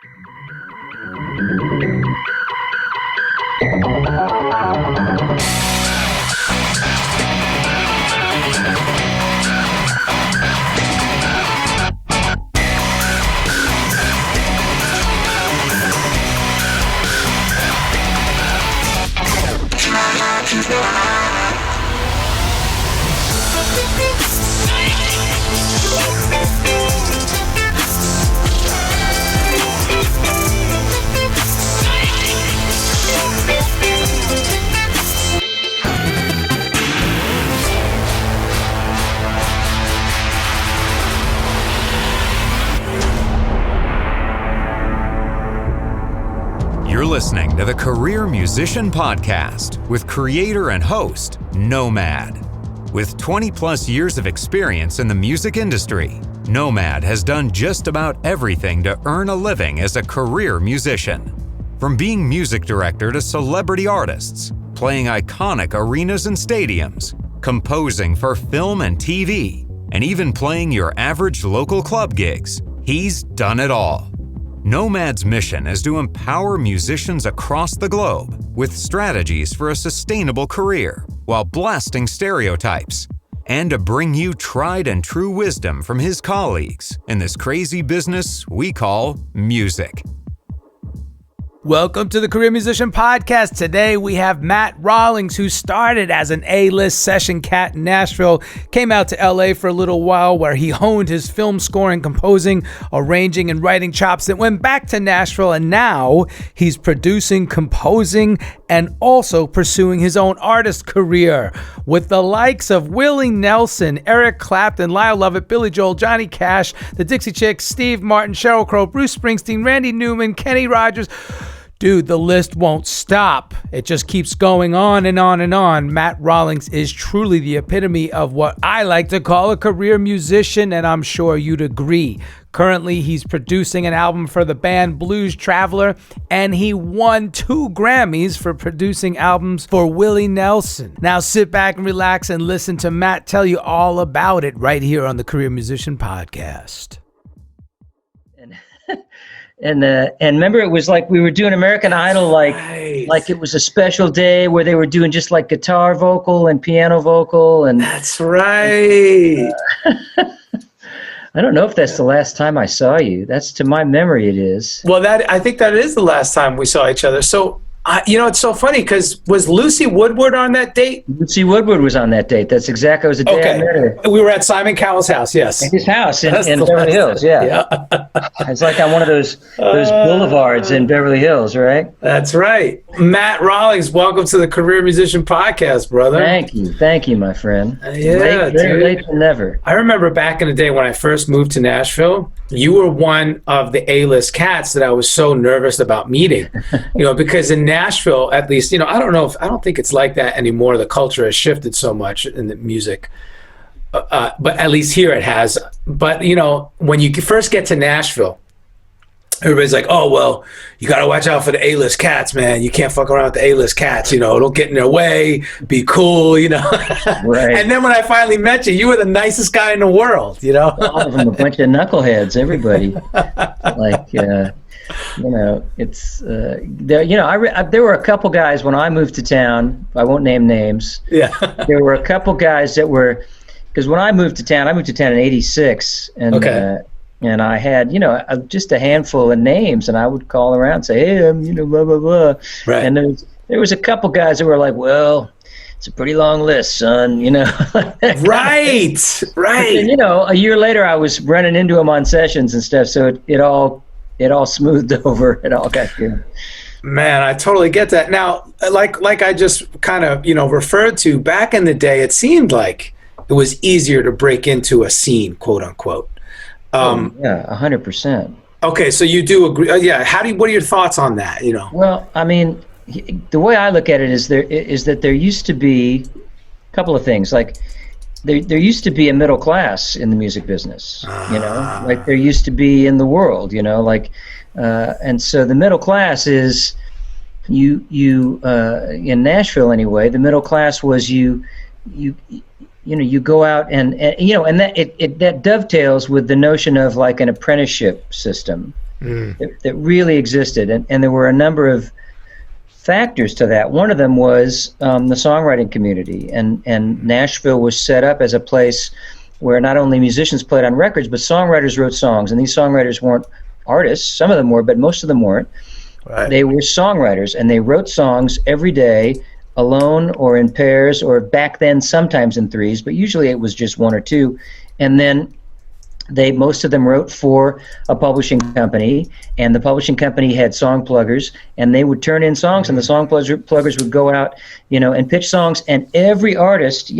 You're listening to the Career Musician Podcast with creator and host, Nomad. With 20-plus years of experience in the music industry, Nomad has done just about everything to earn a living as a career musician. From being music director to celebrity artists, playing iconic arenas and stadiums, composing for film and TV, and even playing your average local club gigs, he's done it all. Nomad's mission is to empower musicians across the globe with strategies for a sustainable career while blasting stereotypes, and to bring you tried and true wisdom from his colleagues in this crazy business we call music. Welcome to the Career Musician Podcast. Today we have Matt Rawlings, who started as an A-list session cat in Nashville, came out to LA for a little while where he honed his film scoring, composing, arranging, and writing chops, then went back to Nashville, and now he's producing, composing, and also pursuing his own artist career with the likes of Willie Nelson, Eric Clapton, Lyle Lovett, Billy Joel, Johnny Cash, the Dixie Chicks, Steve Martin, Sheryl Crow, Bruce Springsteen, Randy Newman, Kenny Rogers. Dude, the list won't stop. It just keeps going on and on and on. Matt Rawlings is truly the epitome of what I like to call a career musician, and I'm sure you'd agree. Currently, he's producing an album for the band Blues Traveler, and he won 2 Grammys for producing albums for Willie Nelson. Now sit back and relax and listen to Matt tell you all about it right here on the Career Musician Podcast. And remember, it was like we were doing American Idol, like it was a special day where they were doing just like guitar vocal and piano vocal, and that's right. I don't know if that's the last time I saw you. That's, to my memory, it is. Well, I think that is the last time we saw each other. So, it's so funny because was Lucy Woodward on that date? Lucy Woodward was on that date. That's exactly. It was the day I met her. We were at Simon Cowell's house. Yes, at his house in Beverly Hills. Yeah. It's like on one of those boulevards in Beverly Hills, right? That's right. Matt Rawlings, welcome to the Career Musician Podcast, brother. Thank you, my friend. Yeah, very late than never. I remember back in the day when I first moved to Nashville, you were one of the A-list cats that I was so nervous about meeting, because in Nashville, at least, I don't think it's like that anymore. The culture has shifted so much in the music, but at least here it has. But, when you first get to Nashville, everybody's like, oh, well, you got to watch out for the A-list cats, man. You can't fuck around with the A-list cats, don't get in their way, be cool, Right. And then when I finally met you, you were the nicest guy in the world, All of them, a bunch of knuckleheads, everybody. It's there were a couple guys when I moved to town. I won't name names. Yeah. There were a couple guys that were, because when I moved to town in '86, and okay. And I had, just a handful of names, and I would call around and say, hey, I'm, blah, blah, blah. Right. And there was a couple guys that were like, well, it's a pretty long list, son, Right. And, a year later, I was running into them on sessions and stuff, so it all smoothed over. It all got good. Man, I totally get that. Now, like I just kind of, referred to, back in the day, it seemed like it was easier to break into a scene, quote unquote. 100%. Okay, so you do agree. What are your thoughts on that? Well, I mean, the way I look at it is that there used to be a couple of things. Like there used to be a middle class in the music business, like there used to be in the world, and so the middle class is you in Nashville anyway. The middle class was you go out and that dovetails with the notion of like an apprenticeship system, that really existed, and there were a number of factors to that. One of them was the songwriting community, and Nashville was set up as a place where not only musicians played on records, but songwriters wrote songs, and these songwriters weren't artists. Some of them were, but most of them weren't. Right. They were songwriters, and they wrote songs every day, alone or in pairs, or back then sometimes in threes, but usually it was just one or two. And then most of them wrote for a publishing company, and the publishing company had song pluggers, and they would turn in songs, and the song pluggers would go out, and pitch songs. And every artist,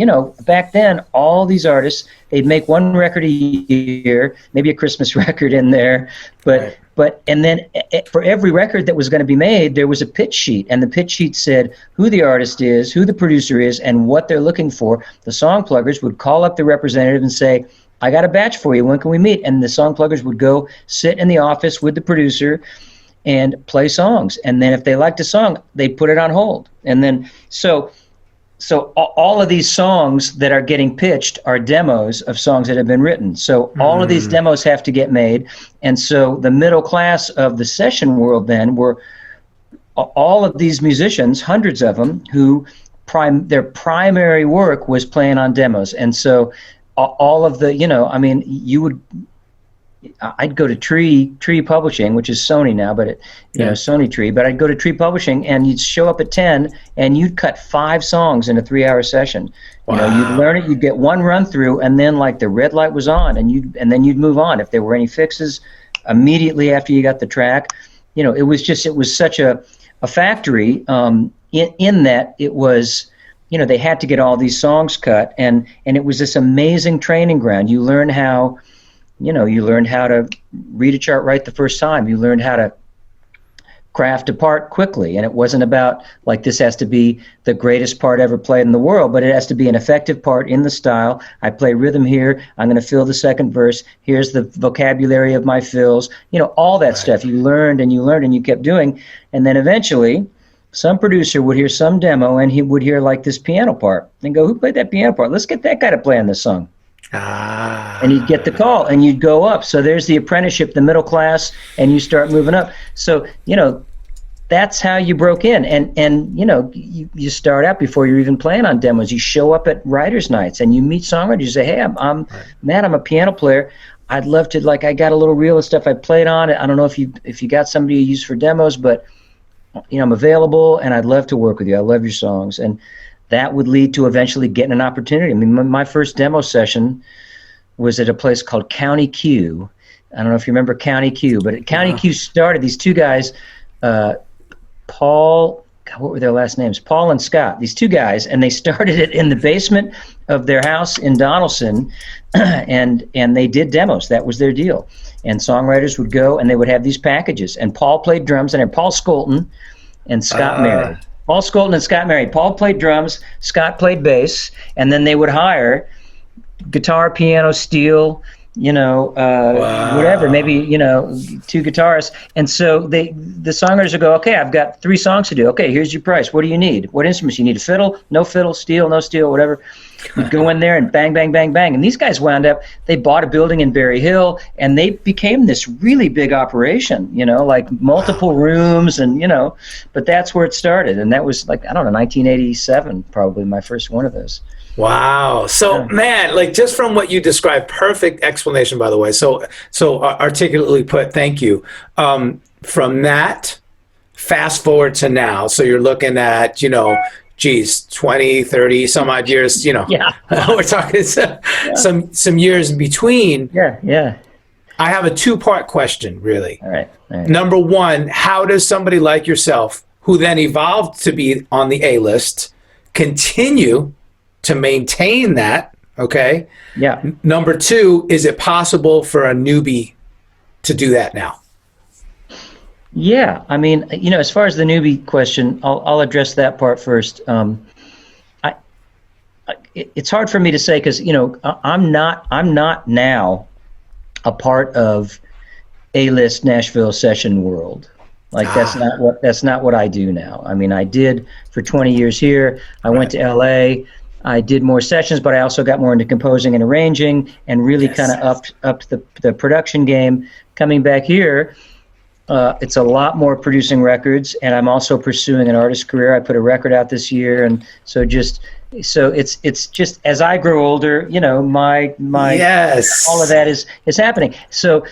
back then, all these artists, they'd make one record a year, maybe a Christmas record in there, and then for every record that was going to be made, there was a pitch sheet, and the pitch sheet said who the artist is, who the producer is, and what they're looking for. The song pluggers would call up the representative and say, I got a batch for you. When can we meet? And the song pluggers would go sit in the office with the producer and play songs. And then if they liked a song, they put it on hold. And then so all of these songs that are getting pitched are demos of songs that have been written. So all of these demos have to get made. And so the middle class of the session world then were all of these musicians, hundreds of them, who their primary work was playing on demos. And so all of the, I'd go to Tree Publishing, which is Sony now, but Sony Tree, but I'd go to Tree Publishing, and you'd show up at 10 and you'd cut 5 songs in a 3-hour session. Wow. You'd learn it, you'd get one run through, and then like the red light was on, and then you'd move on. If there were any fixes immediately after you got the track, it was such a factory in that it was, they had to get all these songs cut, and it was this amazing training ground. You learn how, you learned how to read a chart right the first time. You learned how to craft a part quickly, and it wasn't about like this has to be the greatest part ever played in the world, but it has to be an effective part in the style. I play rhythm here. I'm going to fill the second verse. Here's the vocabulary of my fills. All that stuff you learned and you kept doing, and then eventually some producer would hear some demo, and he would hear like this piano part and go, who played that piano part? Let's get that guy to play on this song. And you'd get the call, and you'd go up. So there's the apprenticeship, the middle class, and you start moving up. So, that's how you broke in. And you start out before you're even playing on demos. You show up at writers' nights, and you meet songwriters. You say, hey, I'm Matt, I'm a piano player. I'd love to, I got a little reel of stuff I played on. I don't know if you got somebody you use for demos, but I'm available, and I'd love to work with you. I love your songs. And that would lead to eventually getting an opportunity. I mean, my first demo session was at a place called County Q. I don't know if you remember County Q, but at County Q started these two guys, Paul, what were their last names? Paul and Scott, these two guys, and they started it in the basement of their house in Donaldson, and they did demos. That was their deal. And songwriters would go, and they would have these packages. And Paul played drums, and Paul Skolton and Scott Mary. Paul Skolton and Scott Mary. Paul played drums, Scott played bass, and then they would hire guitar, piano, steel, whatever, maybe, 2 guitarists. And so the songwriters would go, okay, I've got 3 songs to do. Okay, here's your price. What do you need? What instruments? You need a fiddle, no steel, whatever. You'd go in there and bang, bang, bang, bang. And these guys wound up, they bought a building in Berry Hill, and they became this really big operation, like multiple rooms, and, but that's where it started. And that was 1987, probably my first one of those. Wow. So, man, just from what you described, perfect explanation, by the way. So articulately put, thank you. From that, fast forward to now. So you're looking at, 20, 30, some odd years, Yeah. We're talking some years in between. Yeah. I have a 2-part question, really. All right. Number 1, how does somebody like yourself, who then evolved to be on the A-list, continue to maintain that? Okay. Yeah. Number 2, is it possible for a newbie to do that now? Yeah. I mean, as far as the newbie question, I'll address that part first. It's hard for me to say because, I'm not now a part of A-list Nashville session world. That's not what I do now. I mean, I did for 20 years here. I went to LA. I did more sessions, but I also got more into composing and arranging, and really kind of upped the production game. Coming back here, It's a lot more producing records, and I'm also pursuing an artist career. I put a record out this year, and so it's just as I grow older, my yes, all of that is happening. So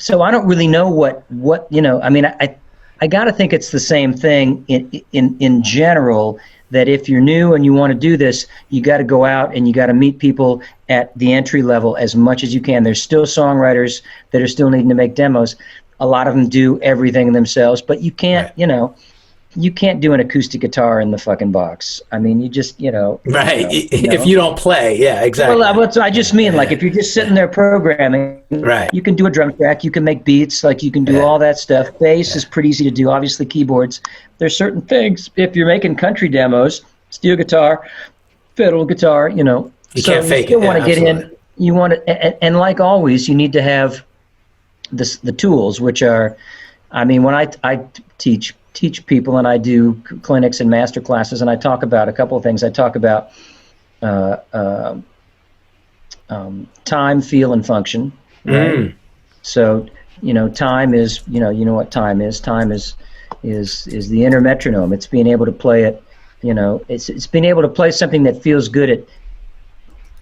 I don't really know what I mean. I got to think it's the same thing in general. That if you're new and you want to do this, you got to go out and you got to meet people at the entry level as much as you can. There's still songwriters that are still needing to make demos. A lot of them do everything themselves, but you can't, you can't do an acoustic guitar in the fucking box. I mean, you just, right. If you don't play, yeah, exactly. Well, I just mean, like, if you're just sitting there programming, right, you can do a drum track, you can make beats, like, you can do all that stuff. Bass is pretty easy to do. Obviously, keyboards. There's certain things. If you're making country demos, steel guitar, fiddle guitar, you can't fake it. You want to get in. You want to, and like always, you need to have the tools, which are, I mean, when I teach people and I do clinics and master classes, and I talk about a couple of things. I talk about time, feel, and function. Right? So, time is, you know what time is. Time is the inner metronome. It's being able to play it, it's being able to play something that feels good at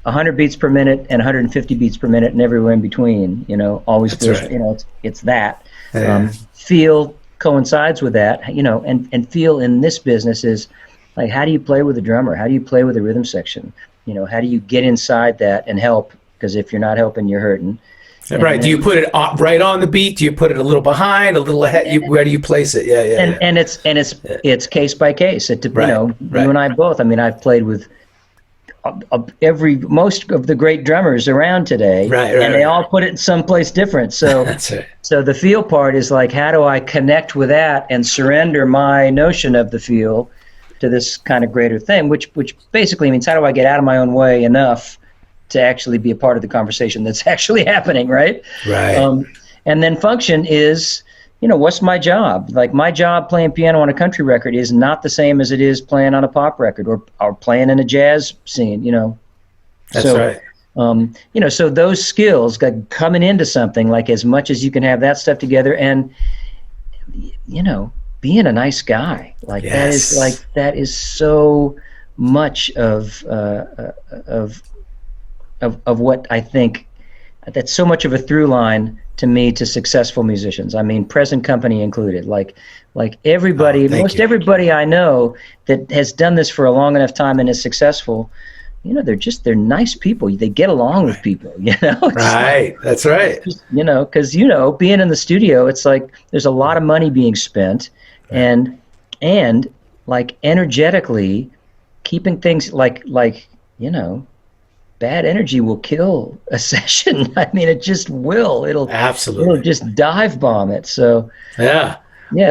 100 beats per minute and 150 beats per minute and everywhere in between, always feels, right. It's that. Yeah. Feel coincides with that, and feel in this business is like, how do you play with a drummer? How do you play with a rhythm section? How do you get inside that and help? Because if you're not helping, you're hurting. Right. Do you put it right on the beat? Do you put it a little behind, a little ahead? Where do you place it? Yeah. And it's case by case. Right. You and I both. I mean, I've played with most of the great drummers around today, and they all put it someplace different. So that's it. So the feel part is like, how do I connect with that and surrender my notion of the feel to this kind of greater thing, which basically means, how do I get out of my own way enough to actually be a part of the conversation that's actually happening, right? Right. And then function is, what's my job? Like, my job playing piano on a country record is not the same as it is playing on a pop record or playing in a jazz scene, That's right. So those skills coming into something, like, as much as you can have that stuff together, and, being a nice guy, like, yes. that is so much of what I think, that's so much of a through line to me to successful musicians. I mean, present company included. Like everybody, everybody I know that has done this for a long enough time and is successful, they're nice people. They get along with people, Right. That's right. Because, being in the studio, it's like there's a lot of money being spent, and like, energetically keeping things like bad energy will kill a session. I mean, it just will. It'll just dive bomb it. So yeah.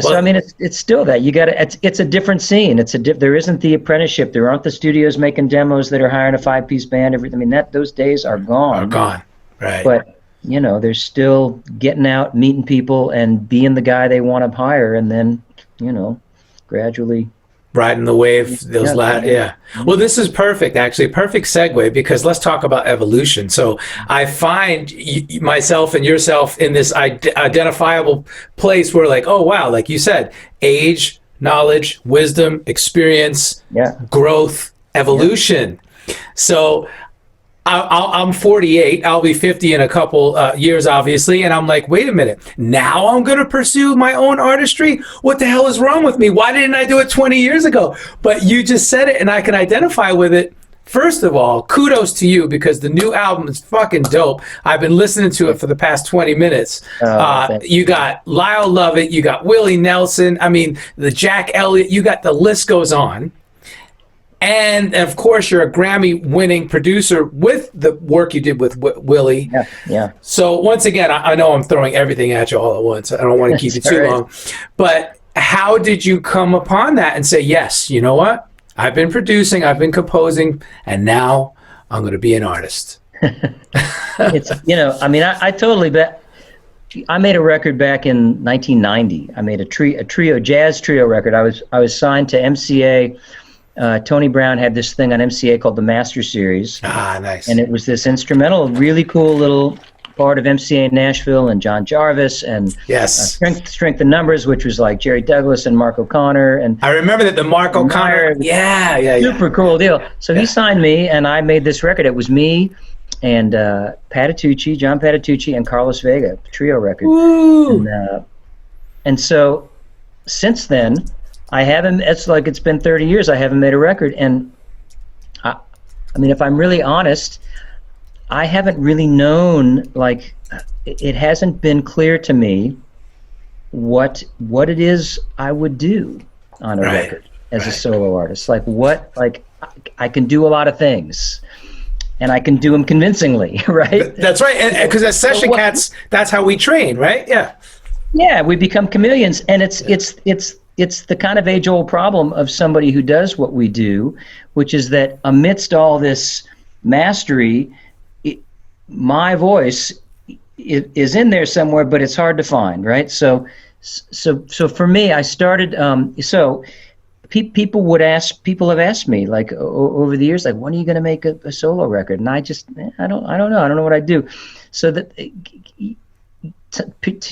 So I mean, it's still that you got to. It's a different scene. There isn't the apprenticeship. There aren't the studios making demos that are hiring a 5-piece band. Everything. I mean, those days are gone. Right. But they're still getting out, meeting people, and being the guy they want to hire, and then gradually riding the wave, Well, this is perfect, actually, perfect segue, because let's talk about evolution. So I find myself and yourself in this identifiable place where, like, oh, wow, like you said, age, knowledge, wisdom, experience, growth, evolution. So I'm 48. I'll be 50 in a couple years, obviously. And I'm like, wait a minute. Now I'm going to pursue my own artistry? What the hell is wrong with me? Why didn't I do it 20 years ago? But you just said it, and I can identify with it. First of all, kudos to you, because the new album is fucking dope. I've been listening to it for the past 20 minutes. You got Lyle Lovett. You got Willie Nelson. I mean, the Jack Elliott. You got, the list goes on. And of course, you're a Grammy-winning producer with the work you did with Willie. Yeah. So once again, I know I'm throwing everything at you all at once. I don't want to keep it too long. But how did you come upon that and say, yes, you know what? I've been producing, I've been composing, and now I'm going to be an artist. It's, I mean, I totally bet. I made a record back in 1990. I made a jazz trio record. I was signed to MCA. Tony Brown had this thing on MCA called the Master Series. Ah, nice. And it was this instrumental, really cool little part of MCA Nashville and John Jarvis and Yes. Strength in Numbers, which was like Jerry Douglas and Mark O'Connor. And I remember that the Mark O'Connor. Yeah. Super cool deal. So he signed me, and I made this record. It was me and John Patitucci, and Carlos Vega, trio record. And so since then, I haven't. It's like it's been 30 years. I haven't made a record, and I mean, if I'm really honest, I haven't really known. Like, it hasn't been clear to me what it is I would do on a record as a solo artist. Like I can do a lot of things. And I can do them convincingly, right? That's right, and because as session cats, that's how we train, right? Yeah, we become chameleons, and it's the kind of age-old problem of somebody who does what we do, which is that amidst all this mastery, my voice is in there somewhere, but it's hard to find, right? So for me, I started. People have asked me, like, over the years, like, when are you going to make a solo record? And I just, I don't know. I don't know what I'd do. So that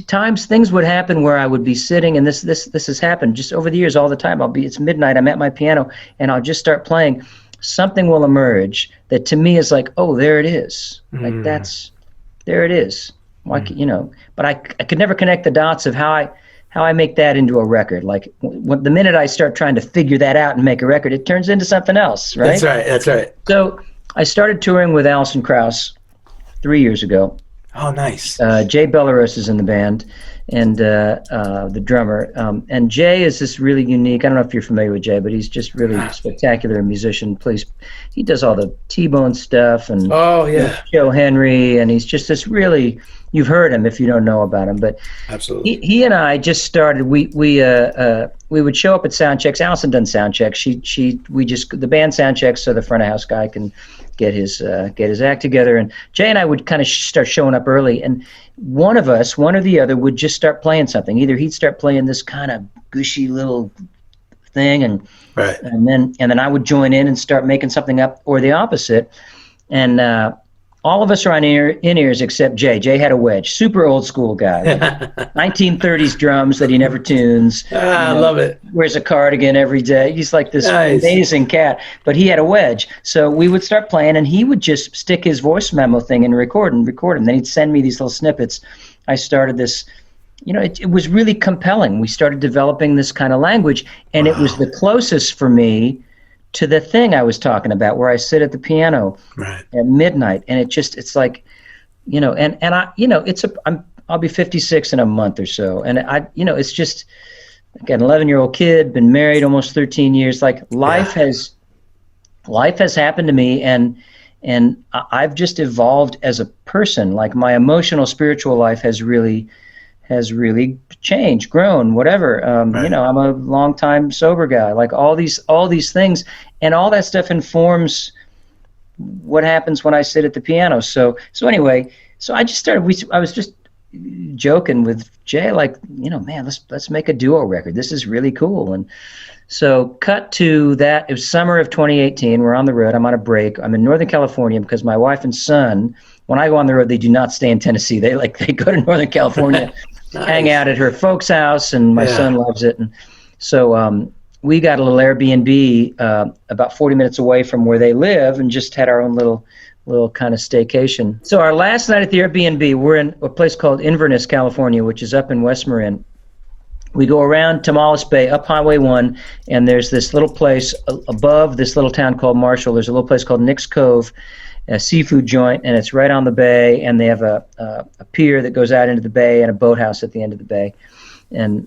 times things would happen where I would be sitting, and this has happened just over the years all the time. It's midnight, I'm at my piano, and I'll just start playing. Something will emerge that to me is like, oh, there it is. Like, there it is. Why, but I could never connect the dots of how I make that into a record. Like, the minute I start trying to figure that out and make a record, it turns into something else, right? That's right. So I started touring with Alison Krauss 3 years ago. Oh, nice. Jay Belleros is in the band, and the drummer. And Jay is this really unique, I don't know if you're familiar with Jay, but he's just really spectacular musician. He does all the T-Bone stuff and Joe Henry, and he's just this really, you've heard him if you don't know about him, but absolutely. He and I just started, we would show up at sound checks. Allison doesn't sound check. The band sound checks so the front of house guy can get his act together, and Jay and I would kind of start showing up early, and one or the other would just start playing something. Either he'd start playing this kind of gushy little thing, and then I would join in and start making something up, or the opposite. And all of us are on in-ears except Jay. Jay had a wedge, super old school guy, like 1930s drums that he never tunes. I love it. Wears a cardigan every day. He's like this amazing cat, but he had a wedge. So we would start playing, and he would just stick his voice memo thing and record him. Then he'd send me these little snippets. I started this, it was really compelling. We started developing this kind of language, and it was the closest for me to the thing I was talking about, where I sit at the piano at midnight, and it's like, I'll be 56 in a month or so, and it's just, I got an 11-year-old kid, been married almost 13 years. Like, life has happened to me, and I've just evolved as a person. Like, my emotional, spiritual life has really changed, grown, whatever. I'm a long-time sober guy. Like, all these things, and all that stuff informs what happens when I sit at the piano. So anyway, I just started. I was just joking with Jay, like, man, let's make a duo record. This is really cool. And so, cut to that. It was summer of 2018. We're on the road. I'm on a break. I'm in Northern California because my wife and son, when I go on the road, they do not stay in Tennessee. They go to Northern California. Nice. Hang out at her folks' house, and my son loves it. And so we got a little Airbnb about 40 minutes away from where they live, and just had our own little kind of staycation. So our last night at the Airbnb, we're in a place called Inverness, California, which is up in West Marin. We go around Tamales Bay, up Highway 1, and there's this little place above this little town called Marshall. There's a little place called Nick's Cove, a seafood joint, and it's right on the bay, and they have a pier that goes out into the bay and a boathouse at the end of the bay. And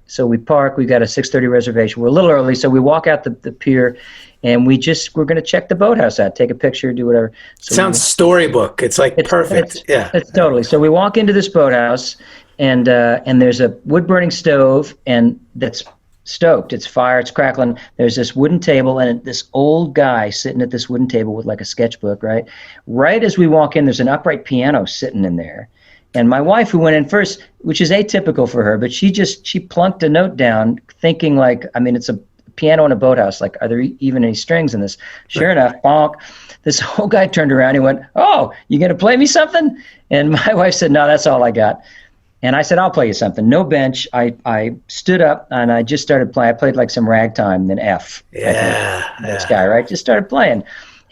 so we park. We got a 6:30 reservation. We're a little early, so we walk out the pier, and we're going to check the boathouse out, take a picture, do whatever. So sounds storybook. It's like perfect. It's totally. So we walk into this boathouse, and there's a wood-burning stove, and that's stoked. It's fire, it's crackling. There's this wooden table, and this old guy sitting at this wooden table with like a sketchbook, right? Right as we walk in, there's an upright piano sitting in there. And my wife, who went in first, which is atypical for her, but she plunked a note down thinking, like, I mean, it's a piano in a boathouse. Like, are there even any strings in this? Sure enough, bonk. This whole guy turned around. He went, "Oh, you going to play me something?" And my wife said, "No, that's all I got." And I said, "I'll play you something." No bench. I stood up and I just started playing. I played like some ragtime, then F. This guy, right? Just started playing.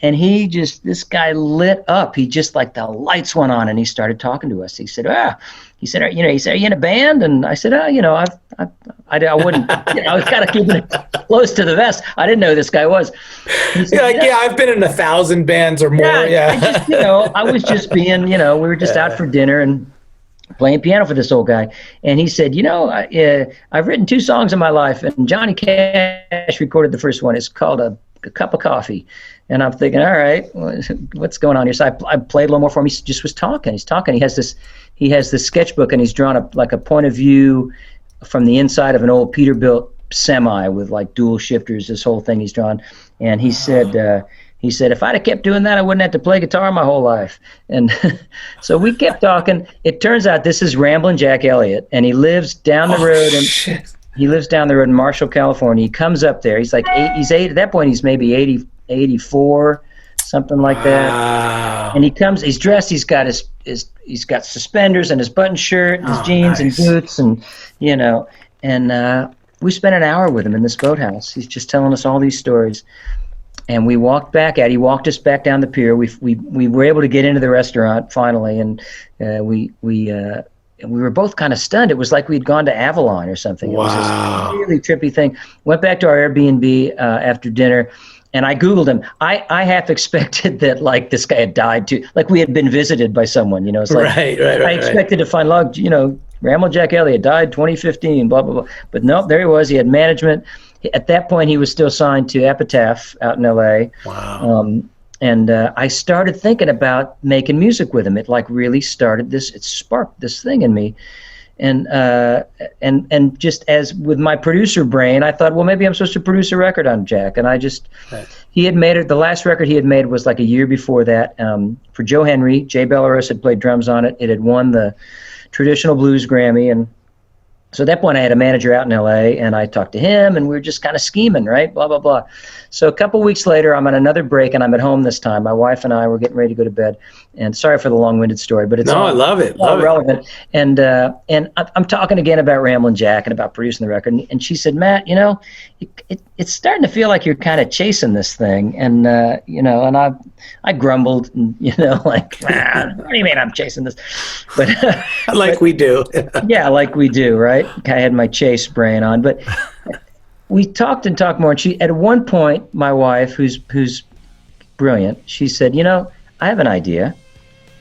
And this guy lit up. He just, like, the lights went on and he started talking to us. He said, "Are you in a band?" And I said, I wouldn't, I was kind of keeping it close to the vest. I didn't know who this guy was. Said, I've been in 1,000 bands or more. I was just being, we were just out for dinner and playing piano for this old guy. And he said, I've written 2 songs in my life, and Johnny Cash recorded the first one. It's called a Cup of Coffee. And I'm thinking, all right, what's going on here? So I played a little more for him. He just was talking. He's talking. He has this sketchbook, and he's drawn a point of view from the inside of an old Peterbilt semi with, like, dual shifters, this whole thing he's drawn. And he said, if I'd have kept doing that, I wouldn't have to play guitar my whole life. And so we kept talking. It turns out this is Ramblin' Jack Elliott, and he lives down the road. He lives down the road in Marshall, California. He comes up there. He's like he's 8. At that point, he's maybe 84, something like that. Wow. And he comes. He's dressed. He's got he's got suspenders and his button shirt, and his jeans and boots, and And we spent an hour with him in this boathouse. He's just telling us all these stories. And we walked back he walked us back down the pier. We were able to get into the restaurant finally, and we were both kind of stunned. It was like we'd gone to Avalon or something. It was this really trippy thing. Went back to our Airbnb after dinner, and I Googled him. I half expected that, like, this guy had died too, like we had been visited by someone. It's like right. I expected to find Ramblin' Jack Elliott died 2015, blah blah blah. But no, there he was. He had management. At that point, he was still signed to Epitaph out in L.A. Wow. And I started thinking about making music with him. It, like, really started this. It sparked this thing in me. And just as with my producer brain, I thought, well, maybe I'm supposed to produce a record on Jack. And he had made it. The last record he had made was like a year before that for Joe Henry. Jay Belleros had played drums on it. It had won the Traditional Blues Grammy. And so at that point, I had a manager out in L.A., and I talked to him, and we were just kind of scheming, right? Blah, blah, blah. So a couple weeks later, I'm on another break, and I'm at home this time. My wife and I were getting ready to go to bed. And sorry for the long-winded story, but it's I love it. All relevant. And I'm talking again about Ramblin' Jack and about producing the record. And she said, "Matt, it's starting to feel like you're kind of chasing this thing." And and I grumbled, and like, "What do you mean I'm chasing this?" But we do. Yeah, like we do, right? I had my chase brain on, but we talked and talked more. And she, at one point, my wife, who's brilliant, she said, "I have an idea.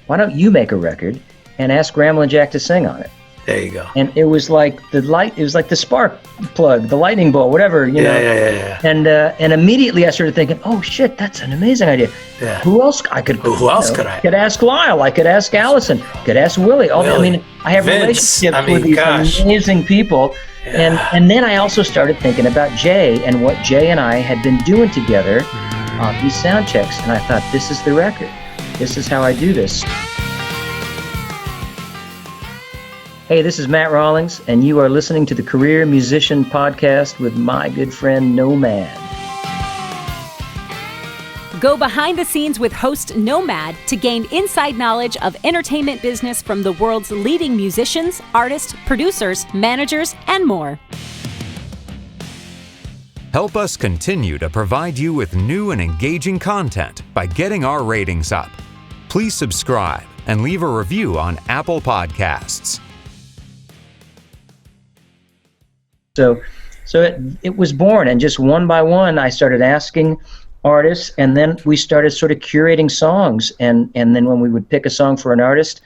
Why don't you make a record and ask Ramblin' Jack to sing on it?" There you go. And it was like it was like the spark plug, the lightning bolt, whatever, Yeah. And immediately I started thinking, oh shit, that's an amazing idea. Yeah. Who else could I? Could ask Lyle. I could ask Alison. Could ask Willie. I mean, I have relationships with these amazing people. Yeah. And then I also started thinking about Jay and what Jay and I had been doing together on these sound checks. And I thought, this is the record. This is how I do this. Hey, this is Matt Rawlings, and you are listening to the Career Musician Podcast with my good friend Nomad. Go behind the scenes with host Nomad to gain inside knowledge of entertainment business from the world's leading musicians, artists, producers, managers, and more. Help us continue to provide you with new and engaging content by getting our ratings up. Please subscribe and leave a review on Apple Podcasts. So it was born, and just one by one, I started asking artists, and then we started sort of curating songs, and then when we would pick a song for an artist,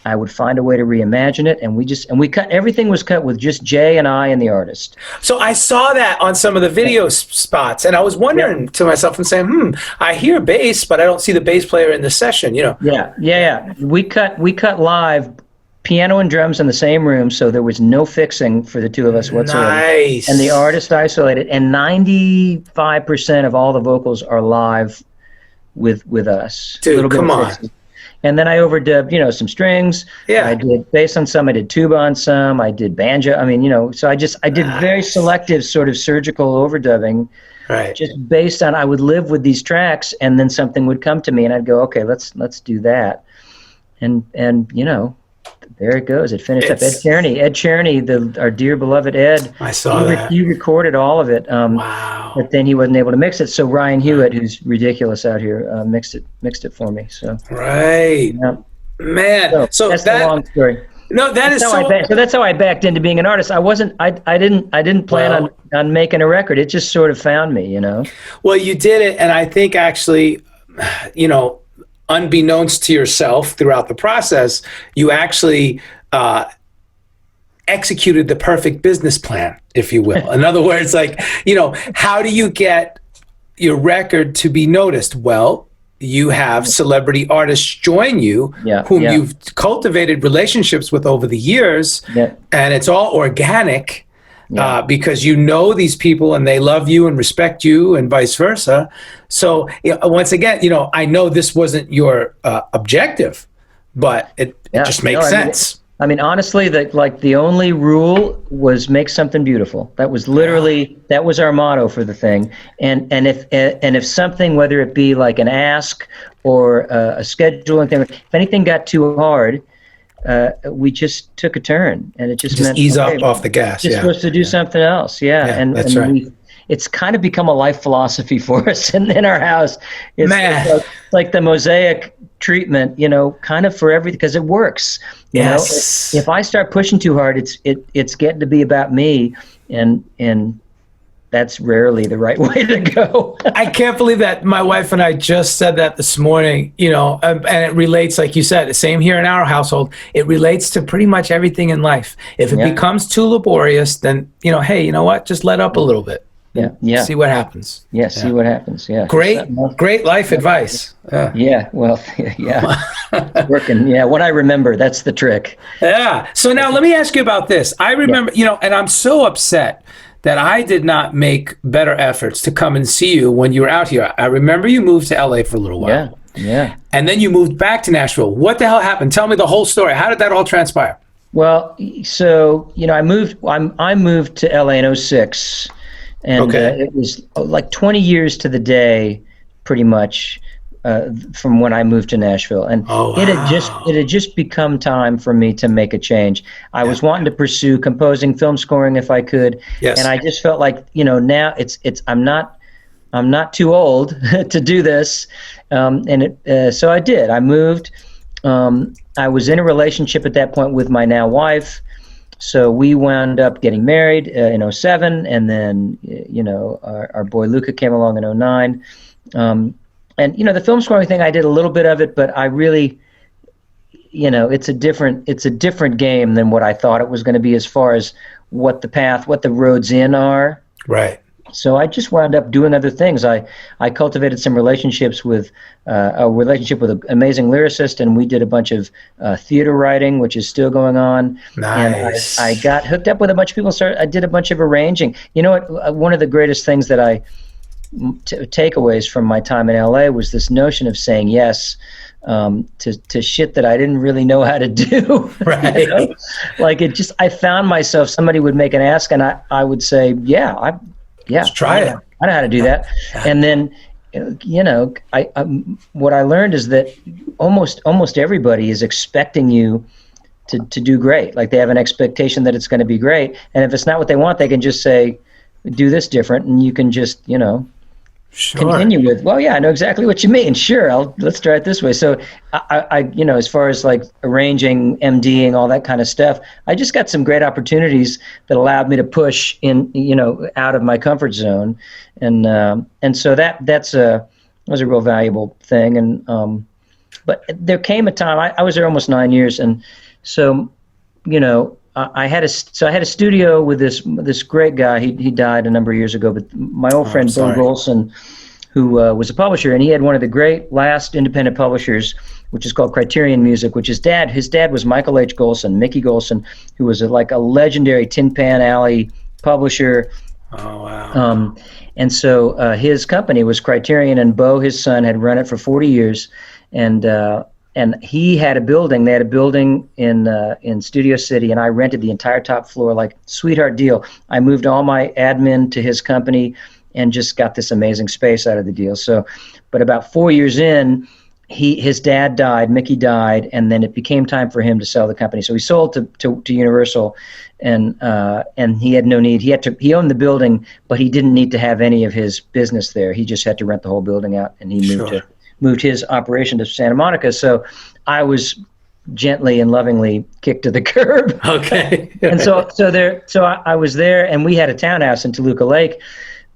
I would find a way to reimagine it, and we cut, everything was cut with just Jay and I and the artist. So I saw that on some of the video spots, and I was wondering to myself and saying, I hear bass, but I don't see the bass player in the session, Yeah. We cut live, piano and drums in the same room, so there was no fixing for the two of us whatsoever. Nice. And the artist isolated, and 95% of all the vocals are live with us. Dude, come on. And then I overdubbed, some strings. Yeah. I did bass on some. I did tuba on some. I did banjo. I mean, so I did very selective sort of surgical overdubbing. Right. Just based on, I would live with these tracks, and then something would come to me, and I'd go, okay, let's do that. And there it goes. It finished up. Ed Cherney, our dear beloved Ed. I saw that. He recorded all of it. Wow. But then he wasn't able to mix it. So Ryan Hewitt, who's ridiculous out here, mixed it for me. So. Right. Yeah. Man. So that's the long story. No, that's how I backed into being an artist. I didn't plan on making a record. It just sort of found me, Well, you did it, and I think actually, unbeknownst to yourself throughout the process, you actually executed the perfect business plan, if you will. In other words, how do you get your record to be noticed? Well, you have celebrity artists join you, whom you've cultivated relationships with over the years, and it's all organic because these people and they love you and respect you and vice versa. So once again, I know this wasn't your objective, but it just makes sense. I mean, honestly, the only rule was make something beautiful. That was literally that was our motto for the thing. And if something, whether it be like an ask or a scheduling thing, if anything got too hard, we just took a turn, and it just meant ease off the gas. Just supposed to do something else. And that's right. It's kind of become a life philosophy for us in our house. It's like the mosaic treatment, kind of for everything, because it works. You know, if I start pushing too hard, it's getting to be about me, and that's rarely the right way to go. I can't believe that my wife and I just said that this morning, and it relates, like you said, same here in our household. It relates to pretty much everything in life. If it becomes too laborious, then, hey, you know what? Just let up a little bit. Yeah. See what happens. See what happens. Yeah. Great life advice. Well, working. What I remember, that's the trick. Yeah. So now let me ask you about this. I remember, and I'm so upset that I did not make better efforts to come and see you when you were out here. I remember you moved to LA for a little while. Yeah. And then you moved back to Nashville. What the hell happened? Tell me the whole story. How did that all transpire? Well, so, I moved to LA in 2006. And it was like 20 years to the day, pretty much, from when I moved to Nashville. And it had just become time for me to make a change. I was wanting to pursue composing, film scoring if I could. Yes. And I just felt like, now I'm not too old to do this. So I did. I moved. I was in a relationship at that point with my now wife. So we wound up getting married in 2007, and then our boy Luca came along in 2009. And the film scoring thing, I did a little bit of it, but I really, it's a different game than what I thought it was going to be as far as what the roads in are. Right. So I just wound up doing other things. I cultivated some relationships with a relationship with an amazing lyricist, and we did a bunch of theater writing, which is still going on. Nice. And I got hooked up with a bunch of people. I did a bunch of arranging. You know what? One of the greatest things that takeaways from my time in LA was this notion of saying yes to shit that I didn't really know how to do. Right. Like I found myself, somebody would make an ask, and I would say, let's try it. I know how to do that. And then, what I learned is that almost everybody is expecting you to do great. Like they have an expectation that it's going to be great. And if it's not what they want, they can just say, do this different. And you can just, continue with, I know exactly what you mean. Sure. Let's try it this way. So I as far as like arranging, MDing, all that kind of stuff, I just got some great opportunities that allowed me to push in, out of my comfort zone. And so that was a real valuable thing. And, but there came a time, I was there almost 9 years. And so, I had a studio with this great guy. He died a number of years ago, but my old friend Bill Golson, who was a publisher, and he had one of the great last independent publishers, which is called Criterion Music, which his dad was Michael H. Golson, Mickey Golson, who was a legendary Tin Pan Alley publisher. Oh, wow. And so his company was Criterion, and Bo, his son, had run it for 40 years. And he had a building. They had a building in Studio City, and I rented the entire top floor, like sweetheart deal. I moved all my admin to his company and just got this amazing space out of the deal. So, but about 4 years in, his dad died, Mickey died, and then it became time for him to sell the company. So he sold to Universal, and he had no need. He owned the building, but he didn't need to have any of his business there. He just had to rent the whole building out, and he moved his operation to Santa Monica. So I was gently and lovingly kicked to the curb. Okay. And so I was there, and we had a townhouse in Toluca Lake,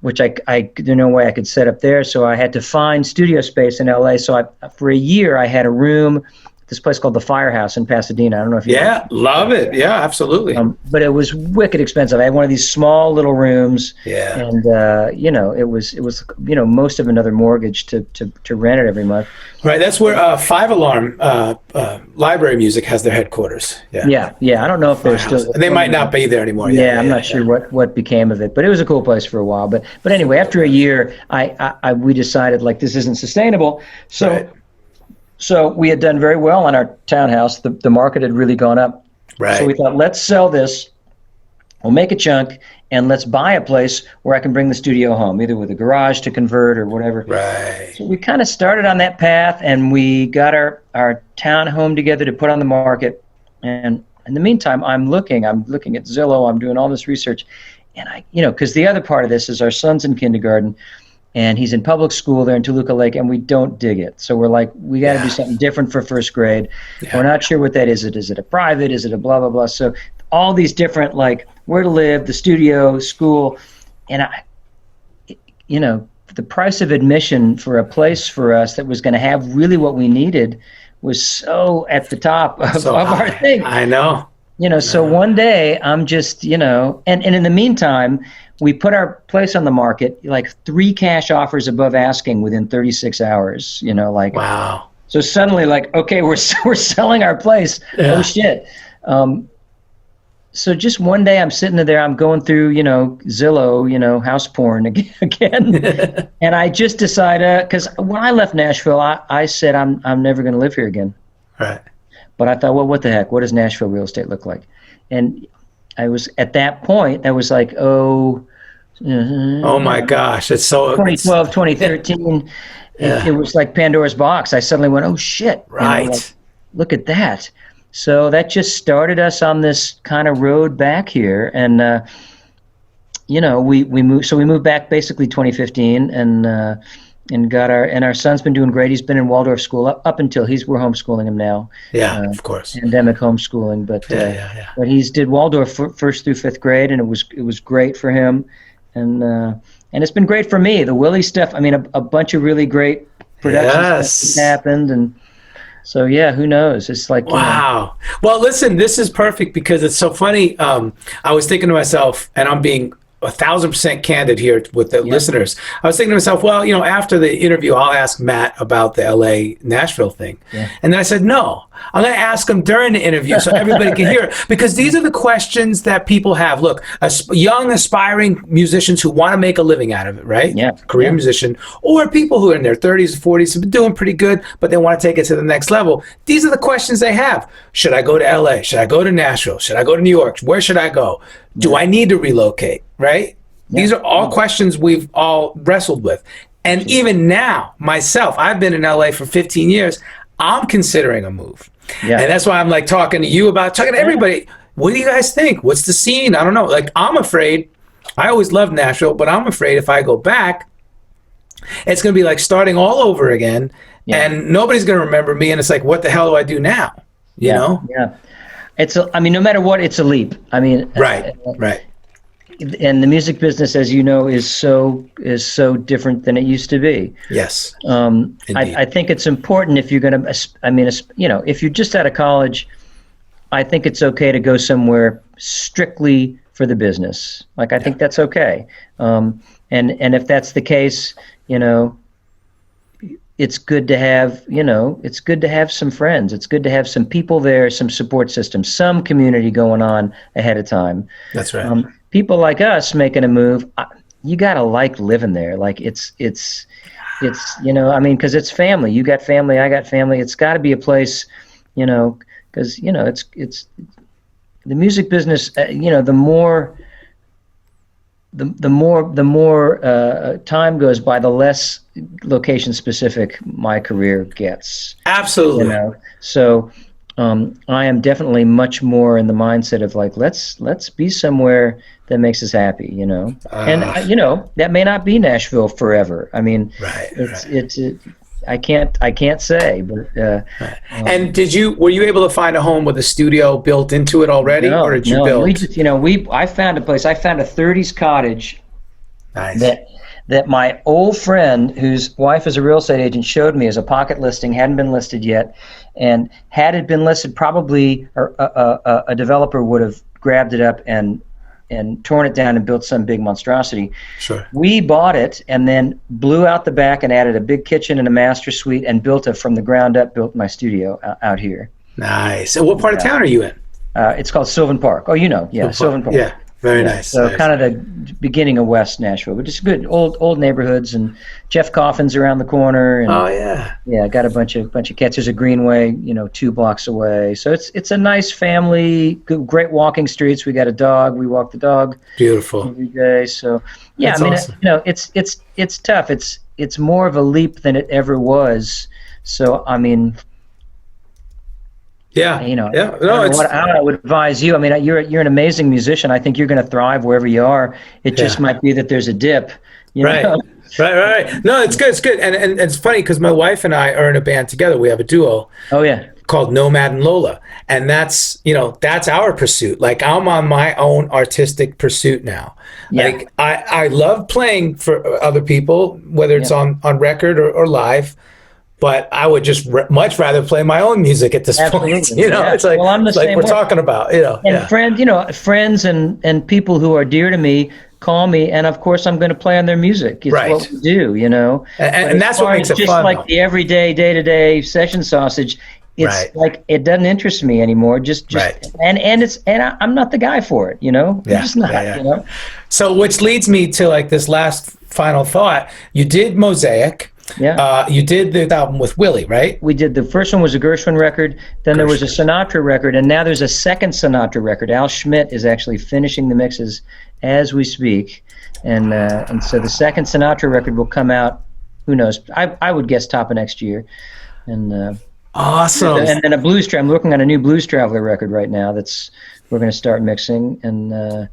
which there's no way I could set up there. So I had to find studio space in LA. So for a year, I had a room, this place called the Firehouse in Pasadena. I don't know if you know. Love it. Yeah, absolutely. But it was wicked expensive. I had one of these small little rooms. Yeah. And, it was most of another mortgage to rent it every month. Right. That's where Five Alarm Library Music has their headquarters. Yeah. I don't know if they're still. And they might not be there anymore. Yeah, I'm not sure what became of it, but it was a cool place for a while. But anyway, after a year, we decided like this isn't sustainable. So. Right. So we had done very well on our townhouse. The market had really gone up. Right. So we thought, let's sell this. We'll make a chunk, and let's buy a place where I can bring the studio home, either with a garage to convert or whatever. Right. So we kind of started on that path, and we got our town home together to put on the market. And in the meantime, I'm looking at Zillow. I'm doing all this research. And because the other part of this is our son's in kindergarten, and he's in public school there in Toluca Lake, and we don't dig it. So we're like, we got to do something different for first grade. Yeah. We're not sure what that is. Is it a private? Is it a blah, blah, blah? So all these different, like, where to live, the studio, school. And the price of admission for a place for us that was going to have really what we needed was so at the top of our thing. I know. So one day I'm just, and in the meantime, we put our place on the market, like 3 cash offers above asking within 36 hours, Wow. So suddenly like, okay, we're selling our place. Yeah. Oh shit. So just one day I'm sitting there, I'm going through, Zillow, house porn again. And I just decided, because when I left Nashville, I said, I'm never going to live here again. Right. But I thought, well, what the heck? What does Nashville real estate look like? And I was at that point, I was like, oh my gosh, it's so 2012, 2013. It was like Pandora's box. I suddenly went, oh shit. Right. Look at that. So that just started us on this kind of road back here. And, we moved. So we moved back basically 2015 and got our son's been doing great. He's been in Waldorf school up until we're homeschooling him now. Yeah, of course. Pandemic homeschooling, but he's did Waldorf first through 5th grade, and it was great for him, and it's been great for me. The Willie stuff. I mean, a bunch of really great production stuff happened, and so who knows? It's like wow. Well, listen, this is perfect because it's so funny. I was thinking to myself, and I'm being 1,000% candid here with the listeners. I was thinking to myself, well, after the interview, I'll ask Matt about the LA Nashville thing. Yeah. And then I said, no, I'm going to ask him during the interview so everybody can hear it. Because these are the questions that people have. Look, young, aspiring musicians who want to make a living out of it, right? Yeah. Career musician. Or people who are in their 30s, 40s, have been doing pretty good, but they want to take it to the next level. These are the questions they have. Should I go to LA? Should I go to Nashville? Should I go to New York? Where should I go? Do I need to relocate? Right? Yeah. These are all questions we've all wrestled with. And even now, myself, I've been in LA for 15 years. I'm considering a move. Yeah. And that's why I'm like talking to everybody. What do you guys think? What's the scene? I don't know. Like, I'm afraid. I always loved Nashville, but I'm afraid if I go back, it's going to be like starting all over again. Yeah. And nobody's going to remember me. And it's like, what the hell do I do now? You know? Yeah. No matter what, it's a leap. Right. And the music business, as you know, is so different than it used to be. Yes. I think it's important if you're going to, if you're just out of college, I think it's okay to go somewhere strictly for the business. Like, I think that's okay. And if that's the case, it's good to have, it's good to have some friends. It's good to have some people there, some support system, some community going on ahead of time. That's right. People like us making a move, you gotta like living there. Like it's I mean, because it's family. You got family, I got family. It's got to be a place, because it's the music business. The more time goes by, the less location specific my career gets. Absolutely. So I am definitely much more in the mindset of like, let's be somewhere that makes us happy, and that may not be Nashville forever. I mean, I can't say, but. Right. And were you able to find a home with a studio built into it already, or did you build? We just, I found a place. I found a 30s cottage. Nice. That my old friend, whose wife is a real estate agent, showed me as a pocket listing. Hadn't been listed yet, and had it been listed, probably a developer would have grabbed it up and torn it down and built some big monstrosity. Sure. We bought it and then blew out the back and added a big kitchen and a master suite and built from the ground up, built my studio out here. Nice. And what part of town are you in? It's called Sylvan Park. Oh, Sylvan Park. Yeah, very nice. So nice. Kind of the beginning of West Nashville, but it's good old neighborhoods, and Jeff Coffin's around the corner. And, oh yeah. Yeah, got a bunch of cats. There's a Greenway, 2 blocks away. So it's a nice family, great walking streets. We got a dog. We walk the dog. Beautiful. Every day. So yeah, That's awesome. It's tough. It's more of a leap than it ever was. So I mean. Yeah. I would advise you. I mean, you're an amazing musician. I think you're going to thrive wherever you are. It just might be that there's a dip. Right. Right. No, it's good. It's good. And it's funny because my wife and I are in a band together. We have a duo. Oh yeah. Called Nomad and Lola. And that's our pursuit. Like I'm on my own artistic pursuit now. Yeah. Like I love playing for other people, whether it's on record or live. But I would just much rather play my own music at this point. It's like, I'm the same we're way. Talking about, And friends and people who are dear to me call me, and of course I'm going to play on their music. It's what we do, And that's what makes it just fun. Like the everyday, day-to-day session sausage. It's like it doesn't interest me anymore. And I'm not the guy for it. I'm just not. So, which leads me to like this last final thought. You did Mosaic. Yeah. You did the album with Willie, right? We did. The first one was a Gershwin record. Then there was a Sinatra record, and now there's a second Sinatra record. Al Schmidt is actually finishing the mixes as we speak, and so the second Sinatra record will come out. Who knows? I would guess top of next year, and awesome. And then a blues. I'm working on a new Blues Traveler record right now. We're going to start mixing, and a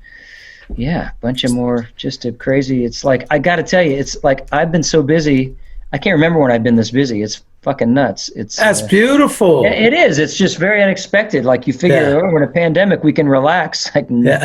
bunch of more just a crazy. It's like I got to tell you, it's like I've been so busy. I can't remember when I've been this busy. It's fucking nuts. That's beautiful. It is. It's just very unexpected. Like you figure, we're in a pandemic, we can relax. Like, no,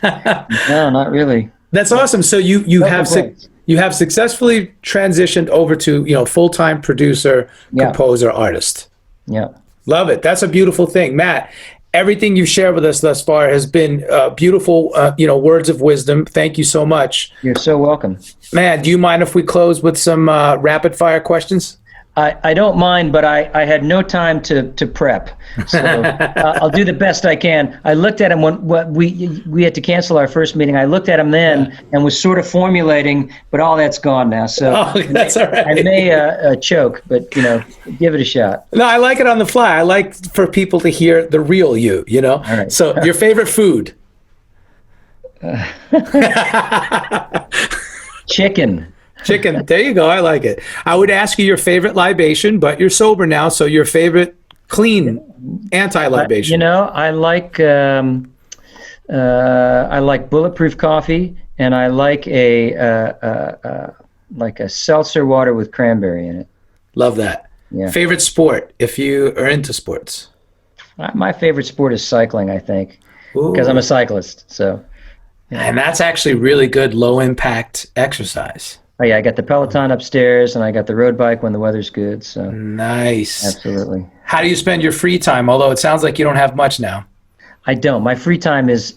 not really. That's awesome. So you have successfully transitioned over to full-time producer, composer, artist. Yeah, love it. That's a beautiful thing, Matt. Everything you've shared with us thus far has been beautiful, words of wisdom. Thank you so much. You're so welcome. Man, do you mind if we close with some rapid fire questions? I don't mind, but I had no time to prep, so I'll do the best I can. I looked at him when we had to cancel our first meeting. I looked at him then and was sort of formulating, but all that's gone now. So that's all right. I may choke, but give it a shot. No, I like it on the fly. I like for people to hear the real you. All right. So your favorite food? Chicken. There you go. I like it. I would ask you your favorite libation, but you're sober now, so your favorite clean anti-libation. I like bulletproof coffee, and I like a seltzer water with cranberry in it. Love that. Yeah. Favorite sport, if you are into sports? My favorite sport is cycling, I think, because I'm a cyclist. So, and that's actually really good low-impact exercise. Oh yeah, I got the Peloton upstairs, and I got the road bike when the weather's good. So nice. Absolutely. How do you spend your free time? Although it sounds like you don't have much now. I don't. My free time is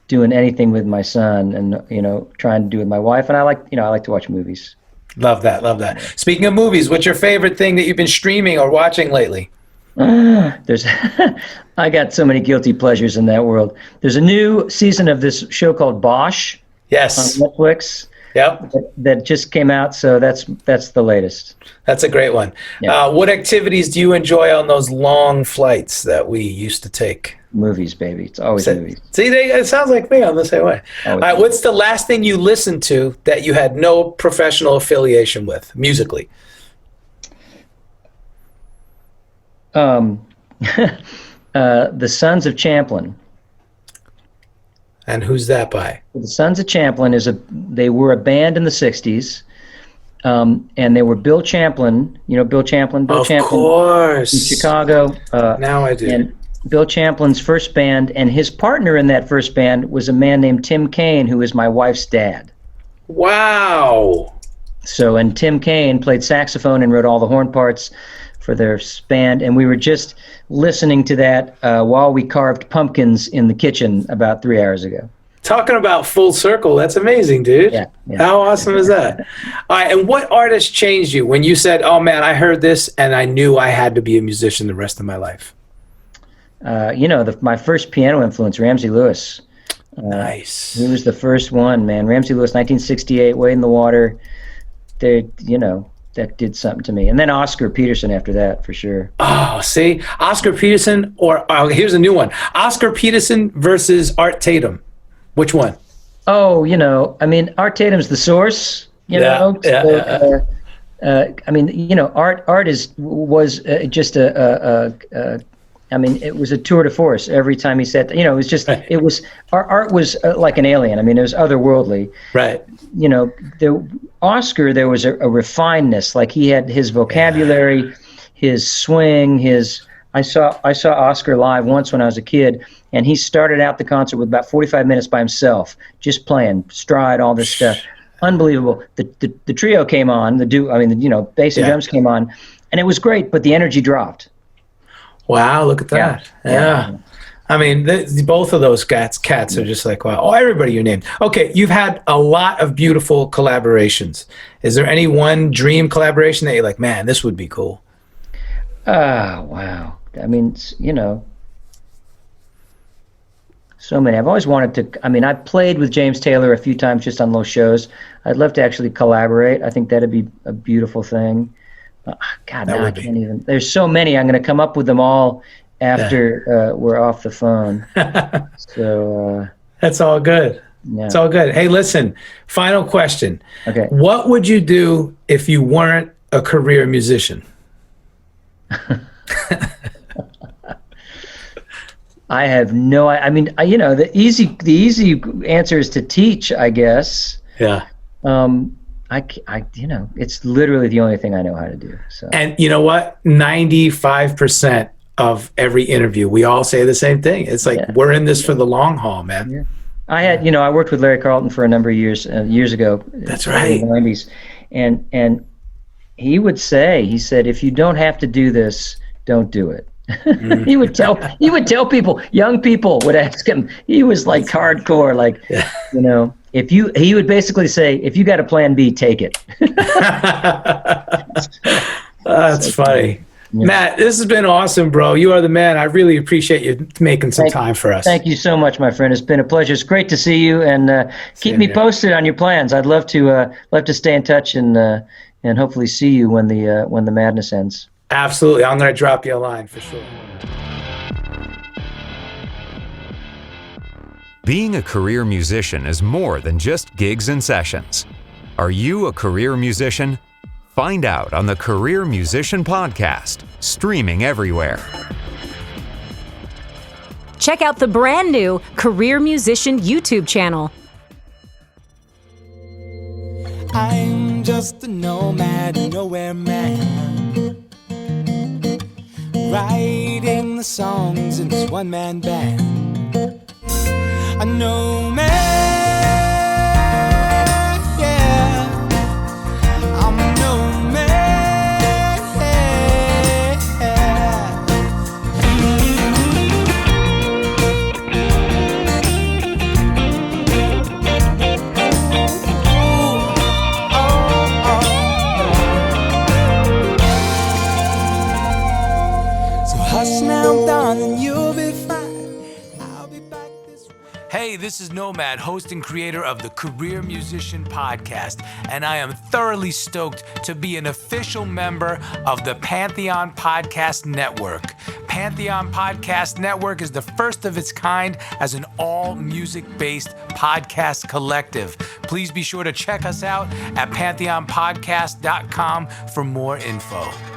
doing anything with my son, and trying to do with my wife. And I like to watch movies. Love that. Speaking of movies, what's your favorite thing that you've been streaming or watching lately? I got so many guilty pleasures in that world. There's a new season of this show called Bosch. Yes. on Netflix. Yep. That just came out, so that's the latest. That's a great one. Yeah. What activities do you enjoy on those long flights that we used to take? Movies, baby. It's always movies. See, it sounds like me. I'm the same way. All right, what's the last thing you listened to that you had no professional affiliation with musically? The Sons of Champlin. And who's that by? The Sons of Champlin they were a band in the 60s. And they were Bill Champlin, Bill Champlin. Of course. In Chicago. Now I do. And Bill Champlin's first band, and his partner in that first band was a man named Tim Kaine, who is my wife's dad. Wow. So, and Tim Kaine played saxophone and wrote all the horn parts for their band, and we were just listening to that while we carved pumpkins in the kitchen about 3 hours ago. Talking about full circle, that's amazing, dude. Yeah. How awesome is that? All right, and what artist changed you when you said, oh man, I heard this and I knew I had to be a musician the rest of my life? My first piano influence, Ramsey Lewis. Nice. He was the first one, man. Ramsey Lewis, 1968, Wade in the Water. That did something to me. And then Oscar Peterson after that, for sure. Oh, see? Oscar Peterson, here's a new one. Oscar Peterson versus Art Tatum. Which one? Oh, Art Tatum's the source, Art was just it was a tour de force every time he said, it was just, right. Art was like an alien. It was otherworldly. Right. Oscar, there was a refinedness, like he had his vocabulary, his swing, I saw Oscar live once when I was a kid, and he started out the concert with about 45 minutes by himself, just playing stride, all this stuff. Unbelievable. The trio came on, bass and drums came on, and it was great, but the energy dropped. Wow, look at that. Yeah. Both of those cats are just like, wow. Oh, everybody you named. Okay, you've had a lot of beautiful collaborations. Is there any one dream collaboration that you're like, man, this would be cool? Wow. So many. I've always wanted to, I played with James Taylor a few times just on little shows. I'd love to actually collaborate. I think that'd be a beautiful thing. God, now I can't even. There's so many. I'm going to come up with them all after we're off the phone. So that's all good. Yeah. It's all good. Hey, listen, final question. Okay. What would you do if you weren't a career musician? I have no. The easy answer is to teach, I guess. Yeah. It's literally the only thing I know how to do. So. And you know what? 95% of every interview, we all say the same thing. It's like, we're in this for the long haul, man. Yeah. I had, I worked with Larry Carlton for a number of years ago. That's right. In the 90s. And he said, if you don't have to do this, don't do it. Mm. he would tell people, young people would ask him, he was like hardcore, like, he would basically say, if you got a plan B, take it. That's funny. Yeah. Matt, this has been awesome, bro. You are the man. I really appreciate you making some time for us. Thank you so much, my friend. It's been a pleasure. It's great to see you, and keep me posted on your plans. I'd love to stay in touch and hopefully see you when the madness ends. Absolutely. I'm going to drop you a line for sure. Being a career musician is more than just gigs and sessions. Are you a career musician? Find out on the Career Musician Podcast, streaming everywhere. Check out the brand new Career Musician YouTube channel. I'm just a nomad, nowhere man, writing the songs in this one-man band. A nomad, yeah, I'm a nomad. So hush now, darling, you'll be fine. I'll be back this way. Hey, this is Nomad, host and creator of the Career Musician Podcast, and I am thoroughly stoked to be an official member of the Pantheon Podcast Network. Pantheon Podcast Network is the first of its kind as an all-music-based podcast collective. Please be sure to check us out at pantheonpodcast.com for more info.